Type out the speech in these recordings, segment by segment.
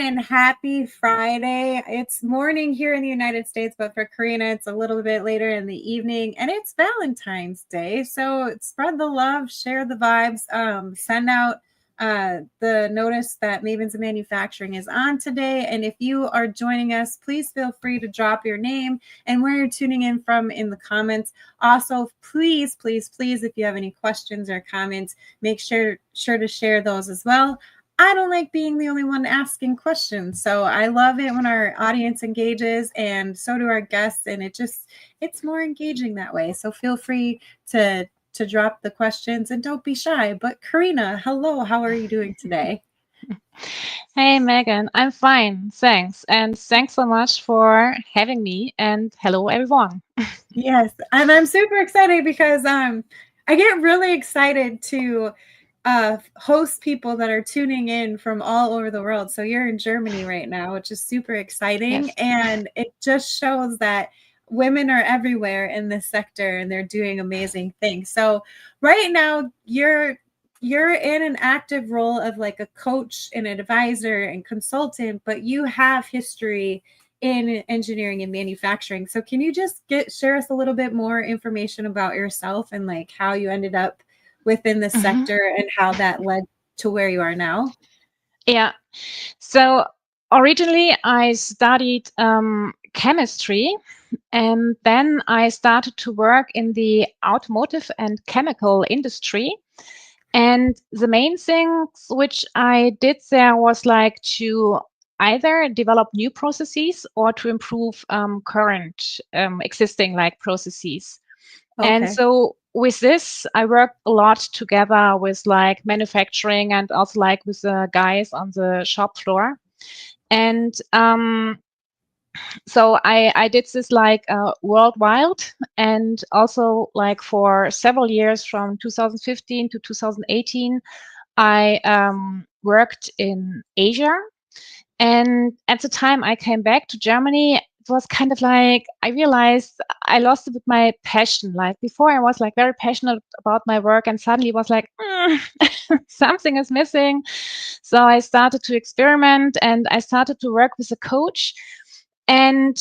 and happy Friday. It's morning here in the United States, but for Corinna, it's a little bit later in the evening, and it's Valentine's Day. So spread the love, share the vibes, send out the notice that Mavens of Manufacturing is on today. And if you are joining us, please feel free to drop your name and where you're tuning in from in the comments. Also, please, if you have any questions or comments, make sure to share those as well. I don't like being the only one asking questions. So I love it when our audience engages, and so do our guests. And it's more engaging that way. So feel free to drop the questions and don't be shy. But Corinna, hello, how are you doing today? Hey, Megan, I'm fine, thanks. And thanks so much for having me. And hello, everyone. Yes, and I'm super excited because I get really excited to host people that are tuning in from all over the world. So you're in Germany right now, which is super exciting. Yes. And it just shows that women are everywhere in this sector and they're doing amazing things. So right now you're in an active role of like a coach and advisor and consultant, but you have history in engineering and manufacturing. So can you just share us a little bit more information about yourself and like how you ended up within the sector and how that led to where you are now? Yeah. So originally I studied chemistry, and then I started to work in the automotive and chemical industry. And the main things which I did there was like to either develop new processes or to improve current existing like processes. And Okay. so with this, I worked a lot together with like manufacturing and also like with the guys on the shop floor. And so I did this like worldwide, and also like for several years from 2015 to 2018, I worked in Asia. And at the time I came back to Germany, it was kind of like I realized I lost a bit my passion. Like before, I was like very passionate about my work, and suddenly it was like something is missing. So I started to experiment, and I started to work with a coach. And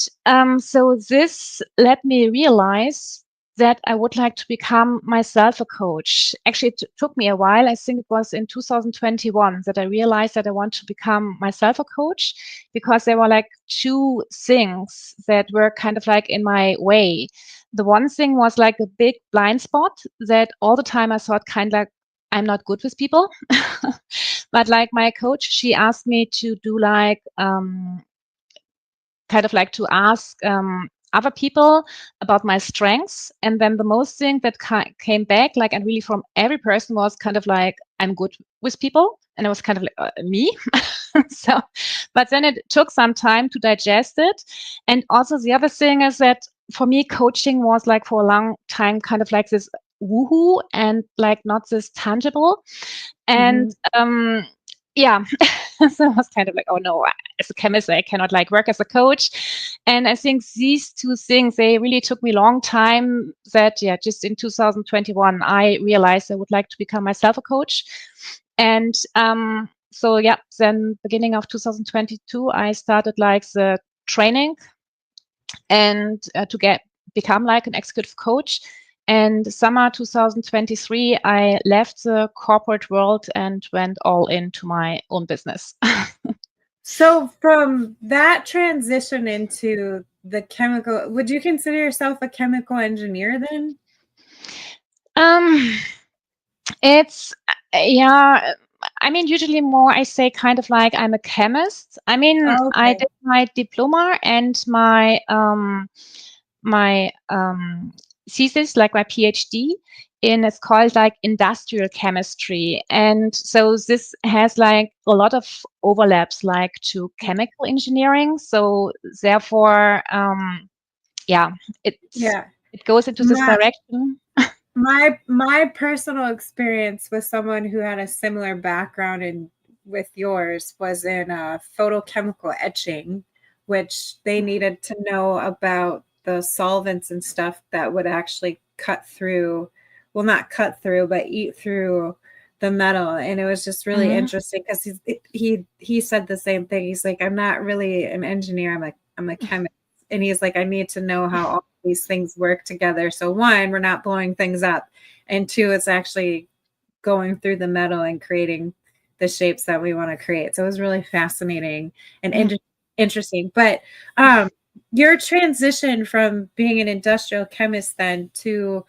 so this let me realize that I would like to become myself a coach. Actually, it took me a while. I think it was in 2021 that I realized that I want to become myself a coach, because there were like two things that were kind of like in my way. The one thing was like a big blind spot that all the time I thought kind of like I'm not good with people. But like my coach, she asked me to do like kind of like to ask other people about my strengths. And then the most thing that came back, like, and really from every person was kind of like, I'm good with people. And it was kind of like me. So, but then it took some time to digest it. And also the other thing is that for me, coaching was like for a long time kind of like this woohoo and like not this tangible. And yeah, so I was kind of like, oh no, as a chemist, I cannot like work as a coach. And I think these two things, they really took me a long time that, yeah, just in 2021, I realized I would like to become myself a coach. And so, yeah, then beginning of 2022, I started like the training and to become like an executive coach. And summer 2023, I left the corporate world and went all into my own business. So from that transition into the chemical, would you consider yourself a chemical engineer then? Um, it's, yeah, I mean, usually more I say kind of like I'm a chemist. I mean, I Okay. did my diploma and my thesis, like my PhD, in it's called like industrial chemistry. And so this has like a lot of overlaps like to chemical engineering. So therefore, yeah, it's Yeah. it goes into this My direction. my personal experience with someone who had a similar background in with yours was in photochemical etching, which they needed to know about the solvents and stuff that would actually cut through, well, not cut through, but eat through the metal, and it was just really interesting because he said the same thing. He's like, I'm not really an engineer, I'm a chemist, and he's like, I need to know how all these things work together. So one, we're not blowing things up, and two, it's actually going through the metal and creating the shapes that we want to create. So it was really fascinating and interesting. But your transition from being an industrial chemist then to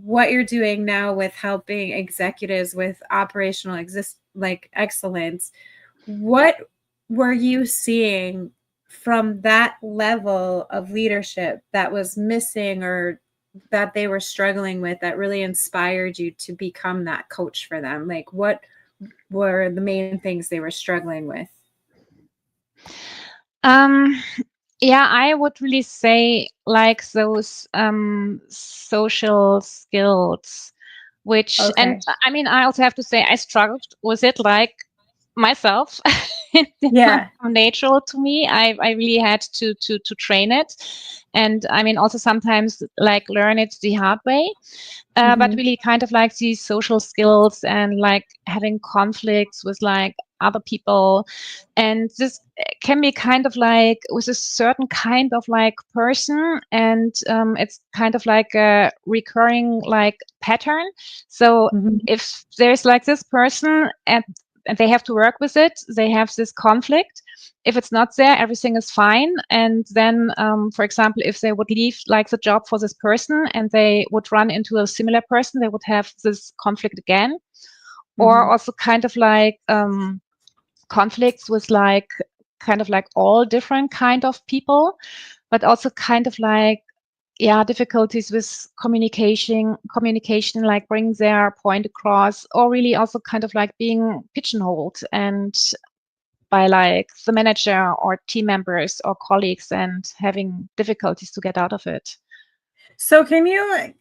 what you're doing now with helping executives with operational excellence, what were you seeing from that level of leadership that was missing or that they were struggling with that really inspired you to become that coach for them? Like, what were the main things they were struggling with? Yeah, I would really say like those social skills, which, and Okay. I mean, I also have to say I struggled with it like myself. It's not Yeah. natural to me. I really had to train it, and I mean also sometimes like learn it the hard way. But really kind of like these social skills and like having conflicts with like other people, and this can be kind of like with a certain kind of like person, and it's kind of like a recurring like pattern. So Mm-hmm. if there's like this person and they have to work with it, they have this conflict. If it's not there, everything is fine. And then, for example, if they would leave like the job for this person and they would run into a similar person, they would have this conflict again. Or Mm-hmm. also kind of like conflicts with like kind of like all different kind of people, but also kind of like yeah difficulties with communication like bring their point across, or really also kind of like being pigeonholed and by like the manager or team members or colleagues and having difficulties to get out of it. So can you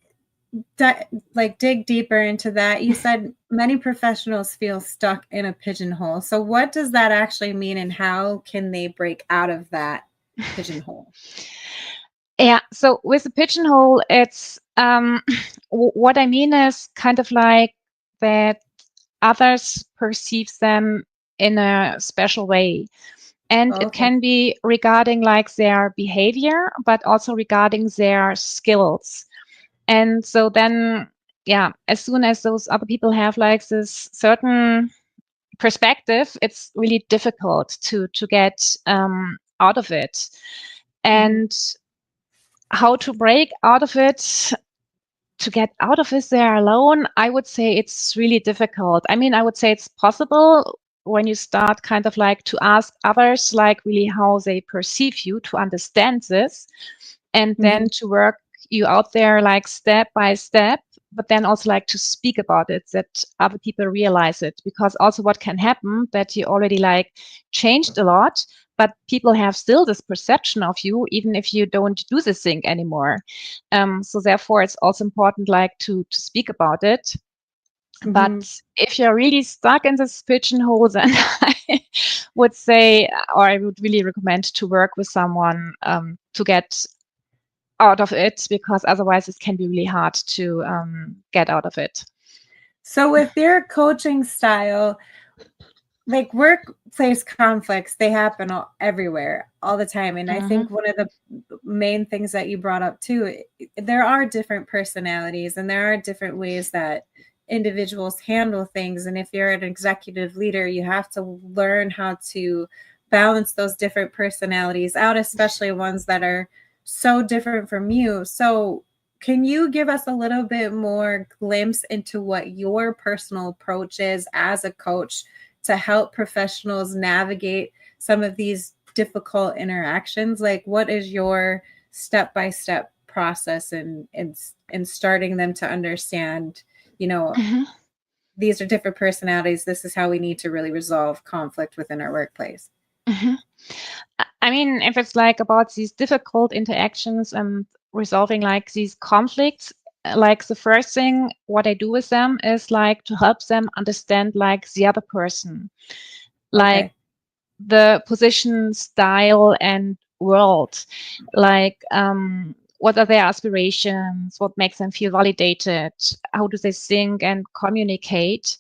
dig deeper into that? You said many professionals feel stuck in a pigeonhole. So what does that actually mean, and how can they break out of that pigeonhole? Yeah, so with the pigeonhole, it's what I mean is kind of like that others perceive them in a special way. And Oh, it okay. can be regarding like their behavior, but also regarding their skills. And so then, yeah, as soon as those other people have like this certain perspective, it's really difficult to get out of it. Mm-hmm. And how to break out of it, to get out of it there alone, I would say it's really difficult. I mean, I would say it's possible when you start kind of like to ask others, like really how they perceive you, to understand this, and Mm-hmm. then to work you out there like step by step, but then also like to speak about it, that other people realize it. Because also what can happen that you already like changed a lot, but people have still this perception of you even if you don't do this thing anymore. So therefore it's also important like to speak about it. Mm-hmm. But if you're really stuck in this pigeonhole, then I would say, or I would really recommend to work with someone to get out of it, because otherwise it can be really hard to get out of it. So with your coaching style, like workplace conflicts, they happen everywhere all the time. And I Mhm. think one of the main things that you brought up too, there are different personalities and there are different ways that individuals handle things. And if you're an executive leader, you have to learn how to balance those different personalities out, especially ones that are so different from you. So can you give us a little bit more glimpse into what your personal approach is as a coach to help professionals navigate some of these difficult interactions? Like, what is your step-by-step process in starting them to understand, you know, Mhm. these are different personalities, this is how we need to really resolve conflict within our workplace? Mhm. I mean, if it's like about these difficult interactions and resolving like these conflicts, like the first thing what I do with them is like to help them understand like the other person, like Okay. the position, style, and world. Like, what are their aspirations? What makes them feel validated? How do they think and communicate?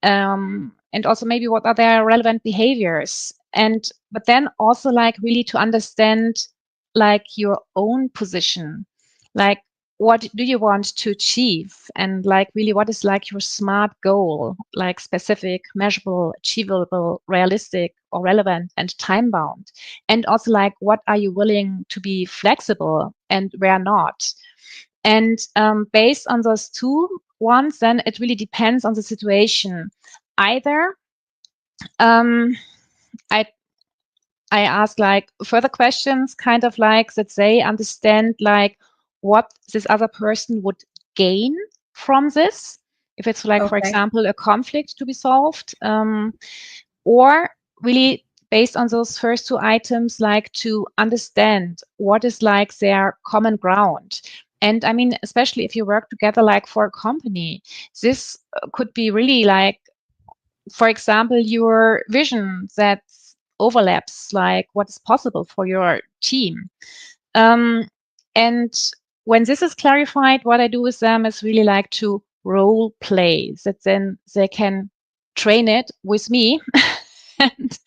and also maybe what are their relevant behaviors, and but then also like really to understand like your own position, like what do you want to achieve, and like really what is like your smart goal, like specific, measurable, achievable, realistic or relevant and time bound, and also like what are you willing to be flexible and where not. And based on those two ones, then it really depends on the situation. Either um, I I ask like further questions, kind of like that they understand like what this other person would gain from this. If it's like, for Okay. example, a conflict to be solved, or really based on those first two items, like to understand what is like their common ground. And I mean, especially if you work together, like for a company, this could be really like, for example, your vision that overlaps like what is possible for your team. Um, and when this is clarified, what I do with them is really like to role play that then they can train it with me. And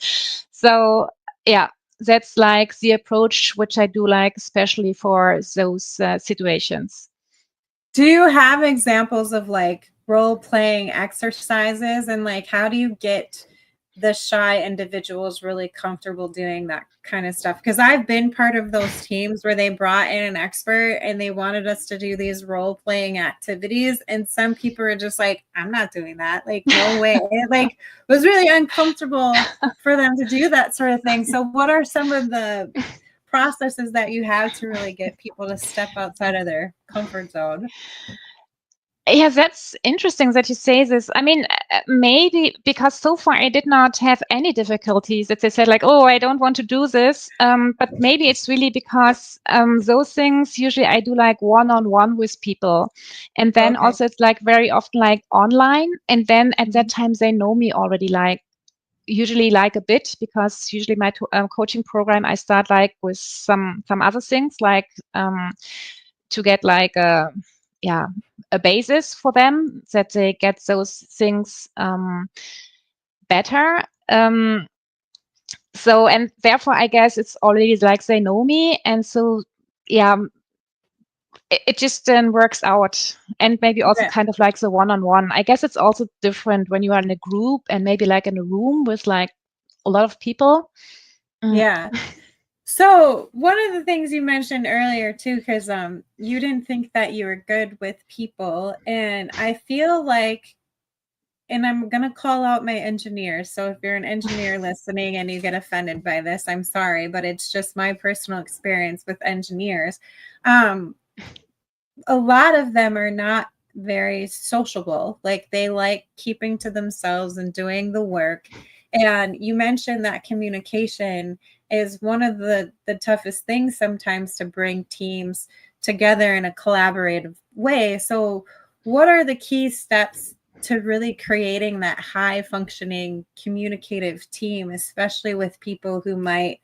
so, yeah, that's like the approach which I do, like, especially for those situations. Do you have examples of like role playing exercises, and like how do you get the shy individuals really comfortable doing that kind of stuff? Because I've been part of those teams where they brought in an expert and they wanted us to do these role playing activities, and some people are just like, I'm not doing that, like no way. Like it was really uncomfortable for them to do that sort of thing. So what are some of the processes that you have to really get people to step outside of their comfort zone? Yeah, that's interesting that you say this. I mean, maybe because so far I did not have any difficulties that they said like, "Oh, I don't want to do this." But maybe it's really because those things usually I do like one-on-one with people, and then Okay. also it's like very often like online, and then at that Mhm. time they know me already like usually like a bit, because usually my coaching program I start like with some other things like to get like yeah, a basis for them that they get those things better. So and therefore I guess it's already like they know me, and so yeah, it just then works out. And maybe also Yeah. kind of like the one-on-one, I guess it's also different when you are in a group and maybe like in a room with like a lot of people. Mm. Yeah. So one of the things you mentioned earlier too, because you didn't think that you were good with people, and I feel like, and I'm gonna call out my engineers. So if you're an engineer listening and you get offended by this, I'm sorry, but it's just my personal experience with engineers. Um, a lot of them are not very sociable. Like they like keeping to themselves and doing the work. And you mentioned that communication is one of the toughest things sometimes to bring teams together in a collaborative way. So what are the key steps to really creating that high functioning communicative team, especially with people who might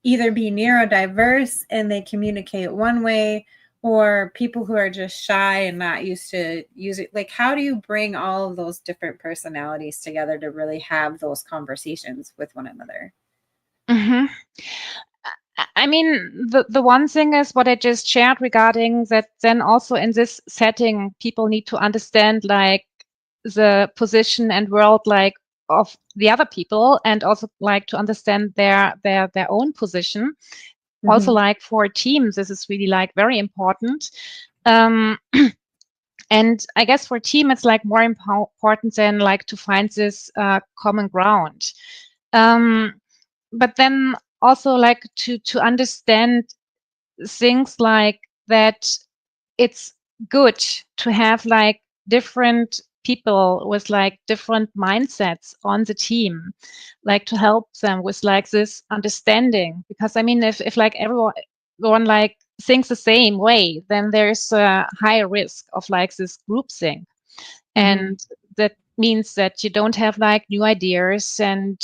either be neurodiverse and they communicate one way, or people who are just shy and not used to use it? Like how do you bring all of those different personalities together to really have those conversations with one another? Hmm. I mean, the one thing is what I just shared regarding that. Then also in this setting, people need to understand like the position and world like of the other people, and also like to understand their own position. Also, Mhm. like for teams, this is really like very important. Um, and I guess for a team, it's like more important than like to find this common ground. Um, but then also like to understand things like that it's good to have like different people with like different mindsets on the team, like to help them with like this understanding. Because I mean, if like everyone like thinks the same way, then there's a high risk of like this groupthink, Mhm. and that means that you don't have like new ideas, and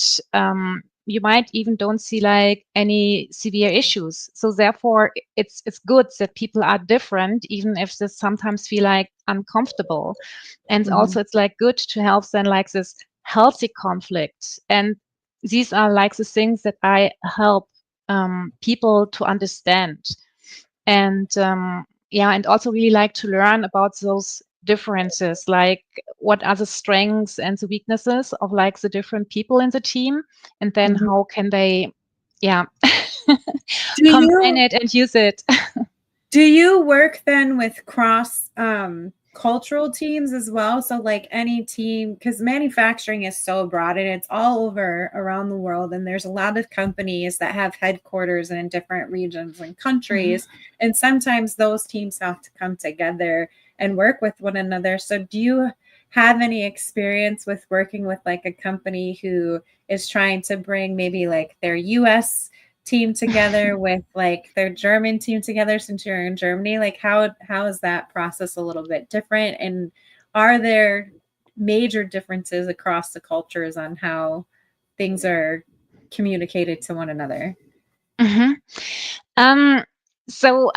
you might even don't see like any severe issues. So therefore it's good that people are different, even if they sometimes feel like uncomfortable. And Mhm. also it's like good to have then like this healthy conflict. And these are like the things that I help people to understand. And yeah, and also really like to learn about those differences, like what are the strengths and the weaknesses of like the different people in the team, and then Mhm. how can they, yeah, Do combine you it and use it. Do you work then with cross cultural teams as well? So like any team, because manufacturing is so broad and it's all over around the world, and there's a lot of companies that have headquarters in different regions and Mhm. countries, and sometimes those teams have to come together and work with one another. So do you have any experience with working with like a company who is trying to bring maybe like their US team together with like their German team together, since you're in Germany? Like how is that process a little bit different? And are there major differences across the cultures on how things are communicated to one another? Mhm. Um, so,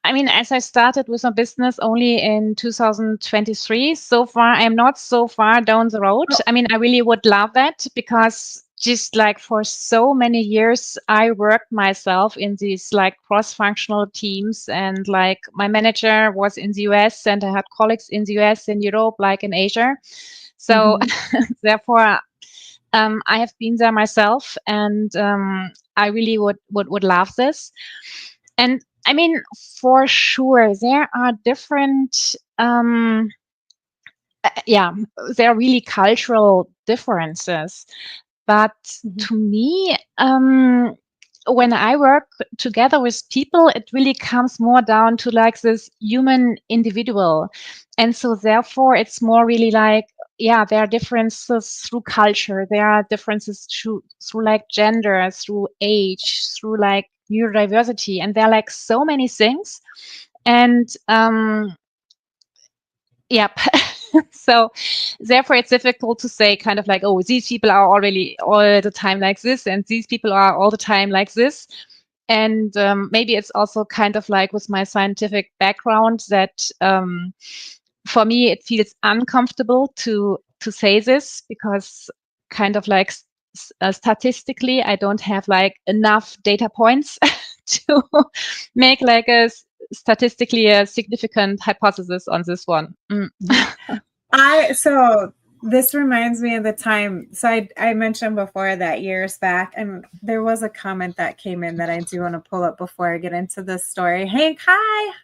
I mean, as I started with my business only in 2023, so far I'm not so far down the road. Oh, I mean, I really would love that because just like for so many years, I worked myself in these like cross-functional teams, and like my manager was in the US, and I had colleagues in the US, in Europe, like in Asia. So, mhm, therefore, I have been there myself, and I really would love this. And I mean, for sure, there are different, yeah, there are really cultural differences. But mhm, to me, when I work together with people, it really comes more down to like this human individual. And so therefore it's more really like, yeah, there are differences through culture. There are differences through like gender, through age, through like neurodiversity. And there are like so many things. And yep. So therefore it's difficult to say kind of like, oh, these people are already all the time like this, and these people are all the time like this. And maybe it's also kind of like with my scientific background that for me it feels uncomfortable to say this, because kind of like statistically I don't have like enough data points to make like a statistically a significant hypothesis on this one. mhm. So this reminds me of the time. So I mentioned before that years back, and there was a comment that came in that I do want to pull up before I get into this story. Hank, hi.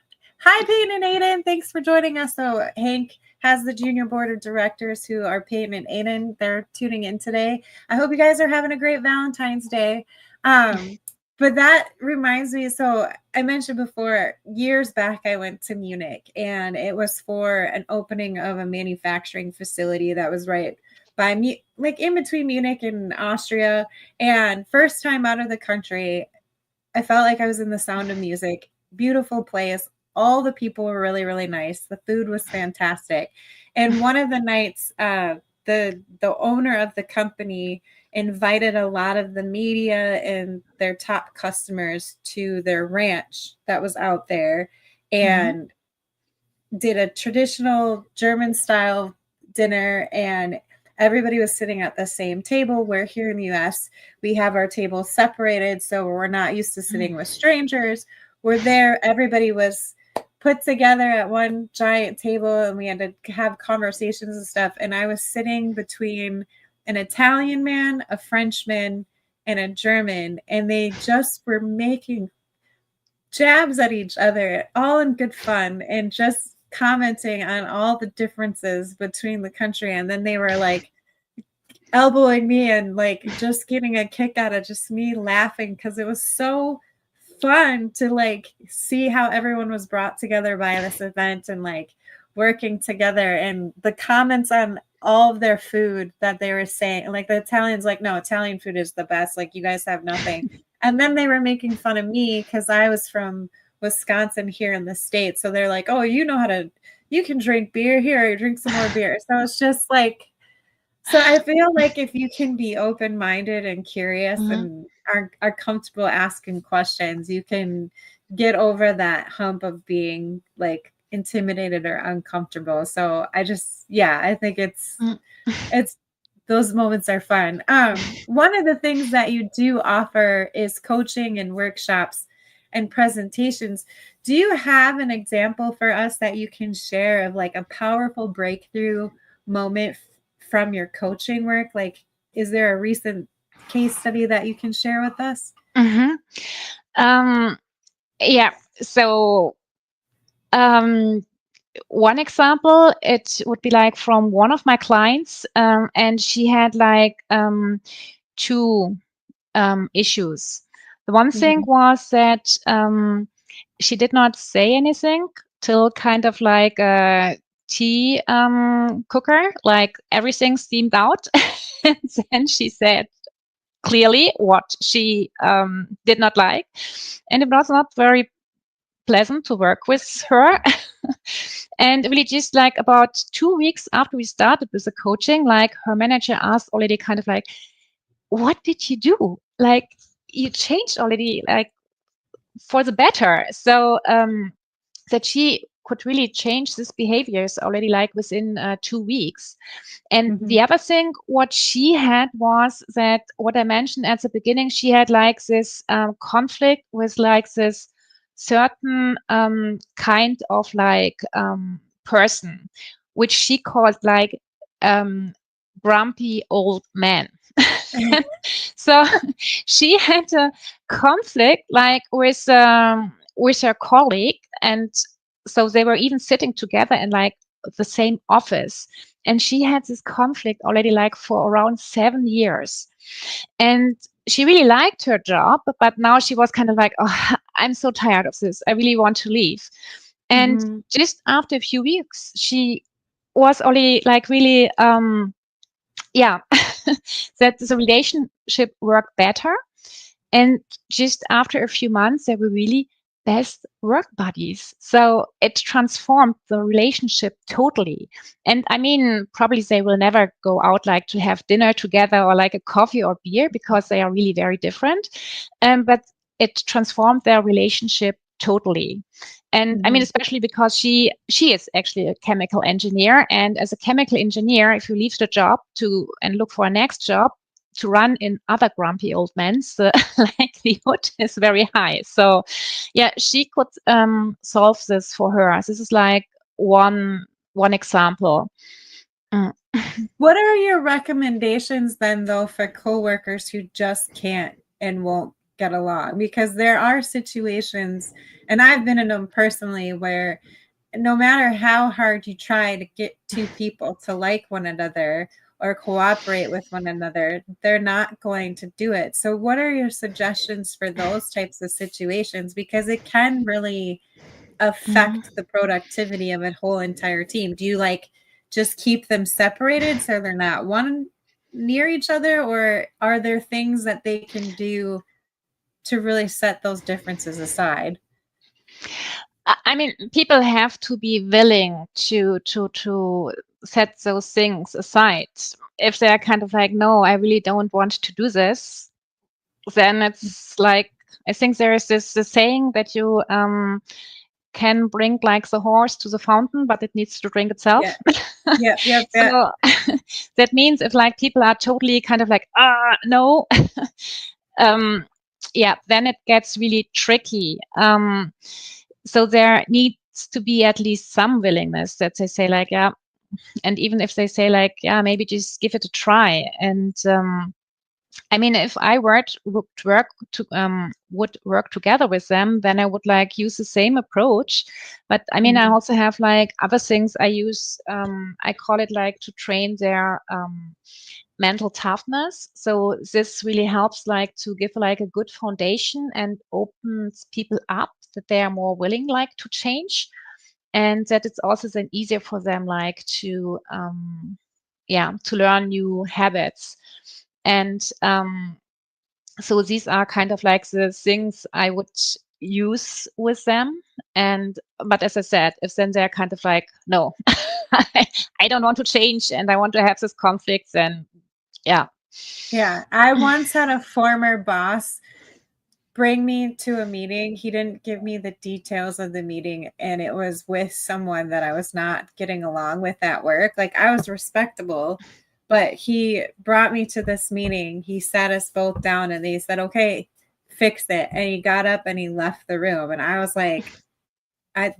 Hi, Peyton and Aiden. Thanks for joining us. So Hank has the junior board of directors who are Peyton and Aiden. They're tuning in today. I hope you guys are having a great Valentine's Day. Um, but that reminds me, so I mentioned before, years back, I went to Munich, and it was for an opening of a manufacturing facility that was right by me, like in between Munich and Austria. And first time out of the country, I felt like I was in The Sound of Music. Beautiful place. All the people were really, really nice. The food was fantastic. And one of the nights, the owner of the company invited a lot of the media and their top customers to their ranch that was out there, Mhm. and did a traditional German style dinner, and everybody was sitting at the same table, where here in the US we have our tables separated, so we're not used to sitting with strangers. We're there, everybody was put together at one giant table, and we had to have conversations and stuff, and I was sitting between an Italian man, a Frenchman, and a German, and they just were making jabs at each other, all in good fun, and just commenting on all the differences between the country. And then they were like elbowing me and like just getting a kick out of just me laughing, because it was so fun to like see how everyone was brought together by this event and like working together, and the comments on all of their food that they were saying, like the Italians, like, no, Italian food is the best, like you guys have nothing. And then they were making fun of me because I was from Wisconsin here in the States, so they're like, oh, you know how to, you can drink beer, here, drink some more beer. So it's just like So I feel like if you can be open-minded and curious Mhm. and are comfortable asking questions, you can get over that hump of being like intimidated or uncomfortable. So I just, yeah, I think Mm. it's those moments are fun. One of the things that you do offer is coaching and workshops and presentations. Do you have an example for us that you can share of like a powerful breakthrough moment from your coaching work? Like, is there a recent case study that you can share with us? Mhm. Um, yeah. So um, one example, it would be like from one of my clients, and she had like two issues. The one thing Mhm. was that she did not say anything till kind of like a tea cooker, like everything steamed out. And then she said clearly what she did not like. And it was not very pleasant to work with her. And really just like about 2 weeks after we started with the coaching, like her manager asked already kind of like, what did you do? Like you changed already like for the better. So that she could really change these behaviors already like within 2 weeks. And Mhm. the other thing, what she had was that what I mentioned at the beginning, she had like this conflict with like this certain kind of like person, which she called like um, grumpy old man. So she had a conflict like with her colleague, and so they were even sitting together in like the same office, and she had this conflict already like for around 7 years, and she really liked her job, but now she was kind of like, oh, I'm so tired of this, I really want to leave. And Mhm. just after a few weeks she was already like really yeah, that the relationship worked better. And just after a few months, they were really best work buddies. So it transformed the relationship totally. And I mean, probably they will never go out like to have dinner together or like a coffee or beer because they are really very different. But it transformed their relationship totally. And I mean, Mhm. especially because she is actually a chemical engineer, and as a chemical engineer, if you leave the job to and look for a next job, to run in other grumpy old men, the likelihood is very high. So, yeah, she could solve this for her. This is like one example. Mm. What are your recommendations then, though, for coworkers who just can't and won't get along? Because there are situations, and I've been in them personally, where no matter how hard you try to get two people to like one another or cooperate with one another, they're not going to do it. So, what are your suggestions for those types of situations? Because it can really Mhm. affect the productivity of a whole entire team? Do you like just keep them separated so they're not one near each other, or are there things that they can do to really set those differences aside? I mean, people have to be willing to set those things aside. If they're kind of like, no, I really don't want to do this, then it's like, I think there is this saying that you can bring like the horse to the fountain, but it needs to drink Yeah. itself. Yep. Yep. Yep. So that means if like people are totally kind of like, no, um, yeah, then it gets really tricky. So there needs to be at least some willingness that they say like, yeah, and even if they say like, yeah, maybe just give it a try. And I mean, if I would work together with them, then I would like use the same approach. But I mean, I Mhm. also have like other things I use. I call it like to train their mental toughness. So this really helps like to give like a good foundation and opens people up that they are more willing like to change, and that it's also then easier for them like to yeah, to learn new habits. And so these are kind of like the things I would use with them. But as I said, if then they're kind of like, no, I don't want to change and I want to have this conflict, then yeah. Yeah. I once had a former boss bring me to a meeting. He didn't give me the details of the meeting, and it was with someone that I was not getting along with at work. Like, I was respectable, but he brought me to this meeting. He sat us both down and they said, okay, fix it. And he got up and he left the room. And I was like,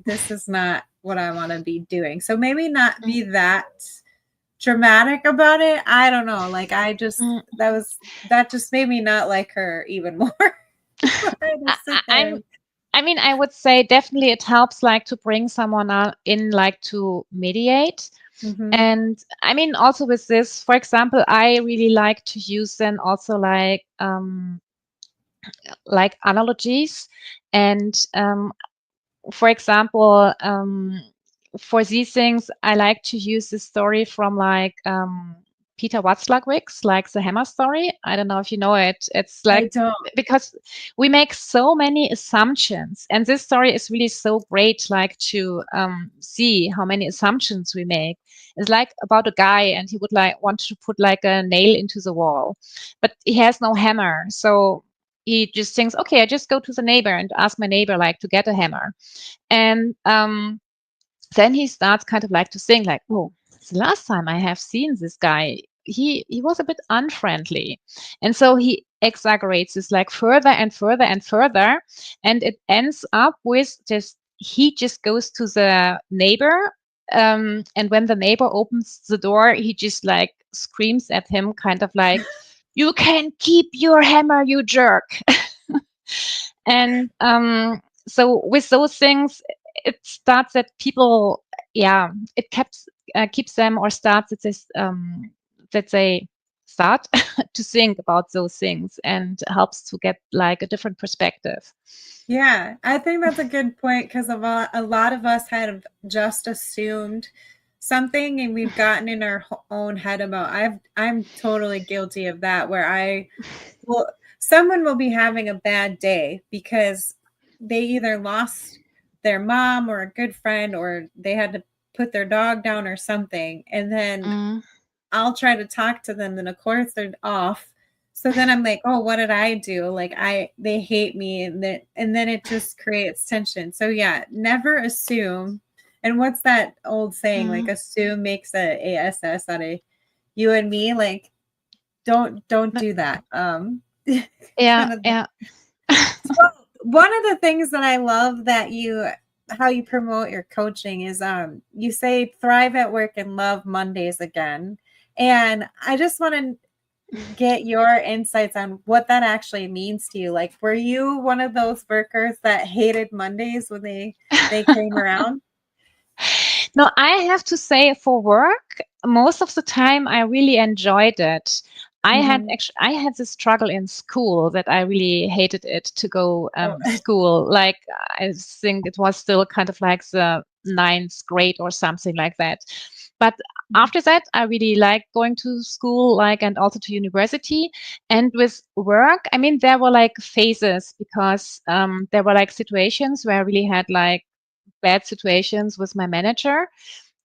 this is not what I want to be doing. So maybe not be that dramatic about it. I don't know. Like, that just made me not like her even more. I would say definitely it helps like to bring someone in, like to mediate. Mm-hmm. And I mean, also with this, for example, I really like to use then also like analogies. And for example, for these things, I like to use the story from like Peter Watzlawick's, like the hammer story. I don't know if you know it. It's I like, don't. because we make so many assumptions, and this story is really so great, like to see how many assumptions we make. It's like about a guy, and he would like want to put like a nail into the wall, but he has no hammer. So he just thinks, okay, I just go to the neighbor and ask my neighbor like to get a hammer. And then he starts kind of like to think like, oh, the last time I have seen this guy, he was a bit unfriendly. And so he exaggerates this like further and further and further. And it ends up with just, he just goes to the neighbor. And when the neighbor opens the door, he just like screams at him, kind of like, you can keep your hammer, you jerk. And so with those things, it starts that people, yeah, it keeps them, or starts that they start to think about those things, and helps to get like a different perspective. Yeah, I think that's a good point, because a lot of us have just assumed something and we've gotten in our own head about. I'm totally guilty of that, where well, someone will be having a bad day because they either lost their mom or a good friend, or they had to put their dog down or something, and then I'll try to talk to them, and of course they're off. So then I'm like, oh, what did I do? Like, they hate me, and then it just creates tension. So yeah, never assume. And what's that old saying? Like, assume makes a ass out of you and me. Like, don't do that. Yeah, Kind of. yeah. So one of the things that I love that how you promote your coaching is you say thrive at work and love Mondays again. And I just want to get your insights on what that actually means to you. Like, were you one of those workers that hated Mondays when they came around? No, I have to say, for work, most of the time I really enjoyed it. Mm-hmm. I had this struggle in school that I really hated it to go Oh. school. Like, I think it was still kind of like the ninth grade or something like that. But after that, I really liked going to school, like, and also to university. And with work, I mean, there were like phases, because there were like situations where I really had like bad situations with my manager.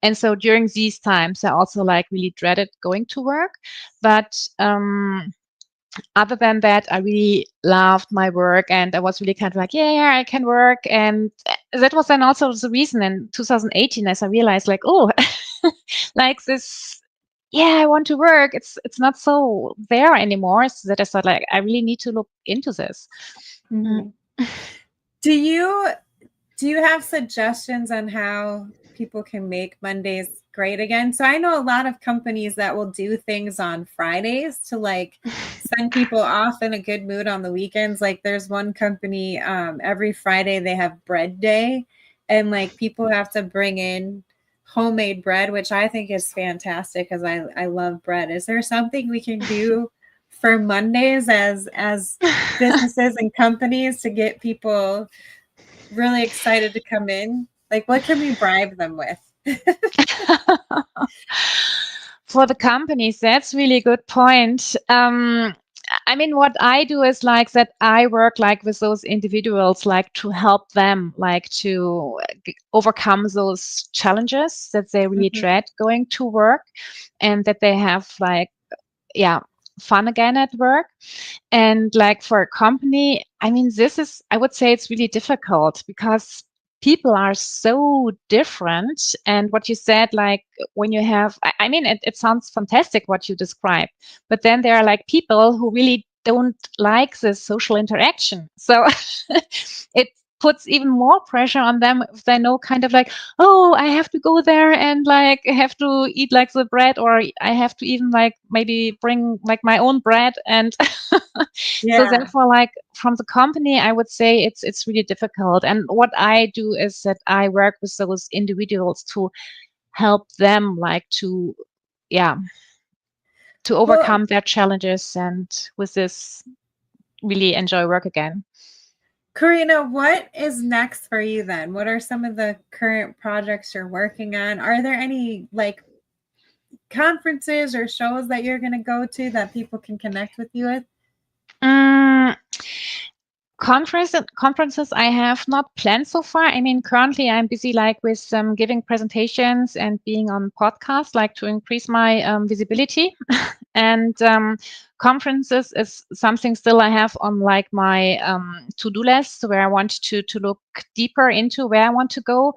And so during these times, I also like really dreaded going to work. But other than that, I really loved my work, and I was really kind of like, yeah, I can work. And that was then also the reason in 2018, as I realized like, oh, like this, yeah, I want to work. It's not so there anymore. So that I thought like, I really need to look into this. Mm-hmm. Do you have suggestions on how people can make Mondays great again? So I know a lot of companies that will do things on Fridays to like send people off in a good mood on the weekends. Like, there's one company, every Friday they have bread day, and like people have to bring in homemade bread, which I think is fantastic because I love bread. Is there something we can do for Mondays as businesses and companies to get people really excited to come in? Like, what can we bribe them with? For the companies, that's really good point. I mean, what I do is like that I work like with those individuals, like to help them, like to overcome those challenges that they really Mhm. dread going to work, and that they have like, yeah, fun again at work. And like for a company, I mean, this is, I would say it's really difficult because people are so different. And what you said, like when you have, I mean, it sounds fantastic what you described, but then there are like people who really don't like the social interaction. So it puts even more pressure on them if they know kind of like, oh, I have to go there and like have to eat like the bread, or I have to even like maybe bring like my own bread. And so Yeah. therefore, like from the company, I would say it's really difficult. And what I do is that I work with those individuals to help them like to, yeah, to Well, overcome their challenges, and with this really enjoy work again. Corinna, what is next for you then? What are some of the current projects you're working on? Are there any like conferences or shows that you're going to go to that people can connect with you with? Mm, conferences I have not planned so far. I mean, currently I'm busy like with giving presentations and being on podcasts, like to increase my visibility. And conferences is something still I have on like my to-do list, where I want to look deeper into where I want to go.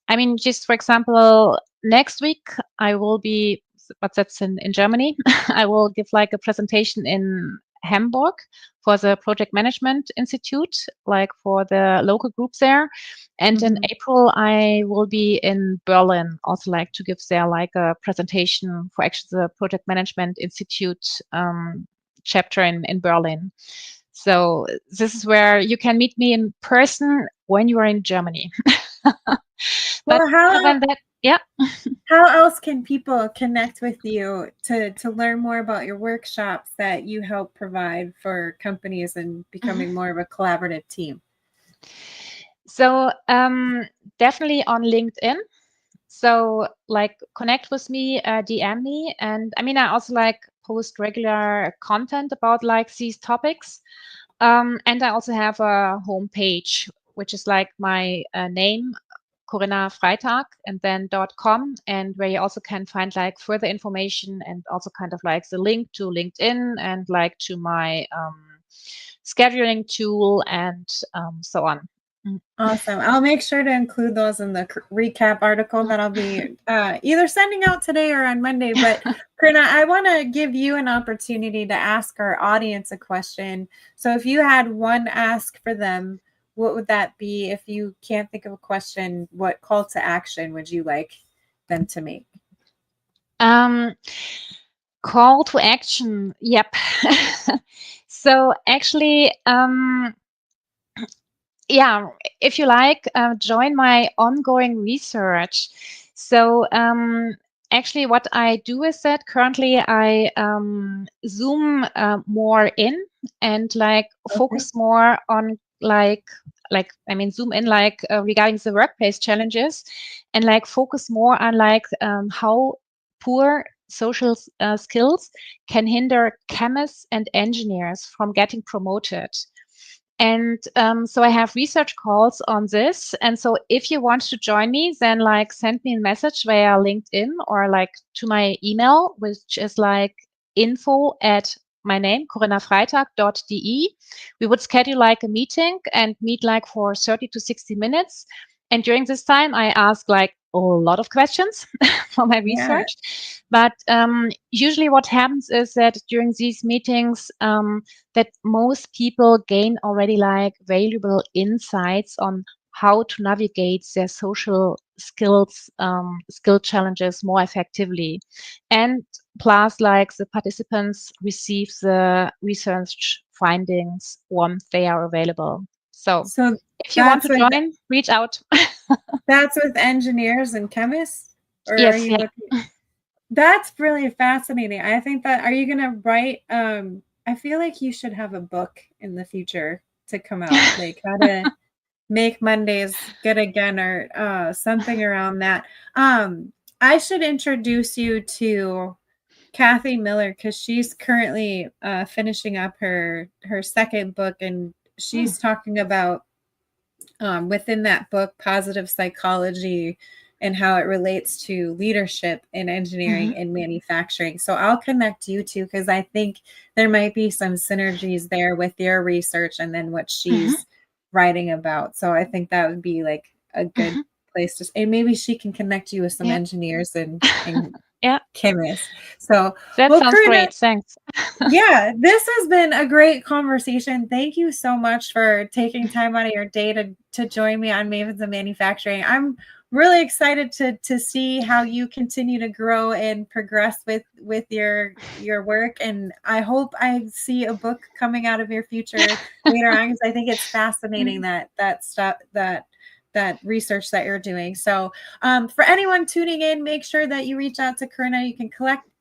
I mean, just for example, next week I will be, but that's in Germany. I will give like a presentation in Hamburg for the Project Management Institute, like for the local group there. And in Mhm. April, I will be in Berlin, also like to give there like a presentation for actually the Project Management Institute chapter in Berlin. So this is where you can meet me in person when you are in Germany. But Well, other than that, yeah. how else can people connect with you to learn more about your workshops that you help provide for companies and becoming more of a collaborative team? So definitely on LinkedIn. So like connect with me, DM me. And I mean, I also like post regular content about like these topics. And I also have a homepage, which is like my name, Corinna Freitag, and then .com, and where you also can find like further information, and also kind of like the link to LinkedIn, and like to my scheduling tool, and so on. Mm. Awesome. I'll make sure to include those in the recap article that I'll be either sending out today or on Monday. But Corinna, I want to give you an opportunity to ask our audience a question. So if you had one ask for them, what would that be? If you can't think of a question, what call to action would you like them to make? Um, Call to action. Yep. So actually, yeah, if you like, join my ongoing research. So actually, what I do is that currently I zoom more in, and like Okay. focus more on like I mean zoom in like regarding the workplace challenges, and like focus more on like how poor social skills can hinder chemists and engineers from getting promoted. And so I have research calls on this. And so if you want to join me, then like send me a message via LinkedIn, or like to my email, which is like info at my name, corinnafreitag.de. We would schedule like a meeting and meet like for 30 to 60 minutes. And during this time, I ask like a lot of questions for my Yeah. research. But usually what happens is that during these meetings, that most people gain already like valuable insights on how to navigate their social skills, skill challenges more effectively. And plus, like the participants receive the research findings once they are available. So So if you want that's to with join, reach out. engineers and chemists, or are Yes, you yeah. looking? That's really fascinating. I think that are you gonna write I feel like you should have a book in the future to come out, like how to make Mondays good again or something around that. I should introduce you to Kathy Miller, because she's currently finishing up her second book, and she's talking about within that book positive psychology and how it relates to leadership in engineering and manufacturing. So I'll connect you two, because I think there might be some synergies there with your research and then what she's writing about. So I think that would be like a good place to, and maybe she can connect you with some engineers and Yeah, chemists. So, that well, sounds Corinna, great. Thanks. yeah, this has been a great conversation. Thank you so much for taking time out of your day to join me on Mavens of Manufacturing. I'm really excited to see how you continue to grow and progress with your work, and I hope I see a book coming out of your future later on, because I think it's fascinating that stuff, that research that you're doing. So for anyone tuning in, make sure that you reach out to Corinna. You can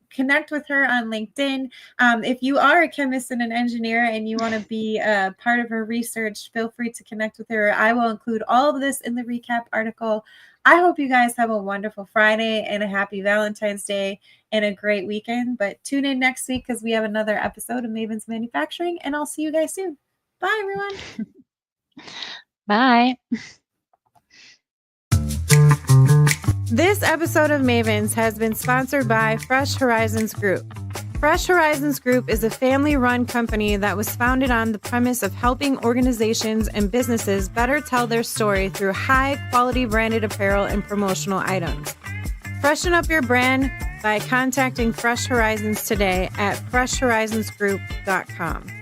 connect with her on LinkedIn. If you are a chemist and an engineer and you want to be a part of her research, feel free to connect with her. I will include all of this in the recap article. I hope you guys have a wonderful Friday and a happy Valentine's Day and a great weekend. But tune in next week, because we have another episode of Mavens Manufacturing, and I'll see you guys soon. Bye, everyone. Bye. This episode of Mavens has been sponsored by Fresh Horizons Group. Fresh Horizons Group is a family-run company that was founded on the premise of helping organizations and businesses better tell their story through high-quality branded apparel and promotional items. Freshen up your brand by contacting Fresh Horizons today at freshhorizonsgroup.com.